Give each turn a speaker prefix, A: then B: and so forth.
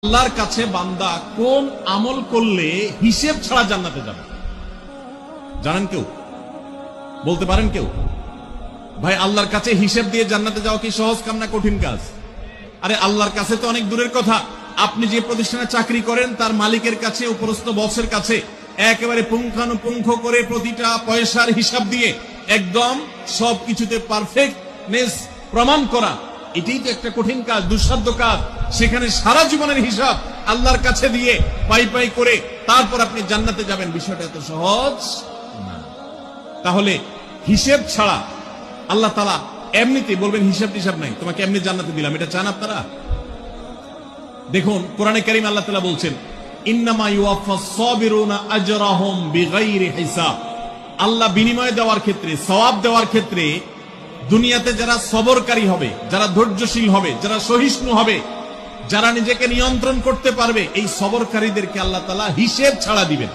A: আল্লাহর কাছে বান্দা কোন আমল করলে হিসেব ছাড়া জান্নাতে যাবে? জানেন কেউ? বলতে পারেন কেউ? ভাই, আল্লাহর কাছে হিসেব দিয়ে জান্নাতে যাওয়া কি সহজ কাম না কঠিন কাজ? আরে আল্লাহর কাছে তো অনেক দূরের কথা। আপনি যে প্রতিষ্ঠানে চাকরি করেন তার মালিকের কাছে, উপরস্থ বসের কাছে একেবারে পুঙ্খানুপুঙ্খ করে প্রতিটা পয়সার হিসাব দিয়ে একদম সবকিছুতে পারফেক্টনেস প্রমাণ করা, এটাই তো একটা কঠিন কাজ, দুঃসাধ্য কাজ। সেখানে সারা জীবনের হিসাব আল্লাহর কাছে দিয়ে পাই পাই করে তারপর আপনি জান্নাতে যাবেন, বিষয়টা এত সহজ না। তাহলে হিসেব ছাড়া আল্লাহ তাআলা এমনিতে বলবেন হিসাব টিসাব নাই, তোমাকে এমনি জান্নাতে দিলাম, এটা চান আপনারা? দেখুন কোরআনে কারীম আল্লাহ তাআলা বলছেন, ইন্নামা ইউওয়াফাস সাবিরুনা আজরাহুম বিগাইরি হিসাব। আল্লাহ বিনিময় দেওয়ার ক্ষেত্রে, সওয়াব দেওয়ার ক্ষেত্রে দুনিয়াতে যারা সবরকারী হবে, যারা ধৈর্যশীল হবে, যারা সহিষ্ণু হবে, যারা নিজেকে নিয়ন্ত্রণ করতে পারবে, এই সবরকারীদেরকে আল্লাহ তাআলা হিসেব ছাড়া দিবেন।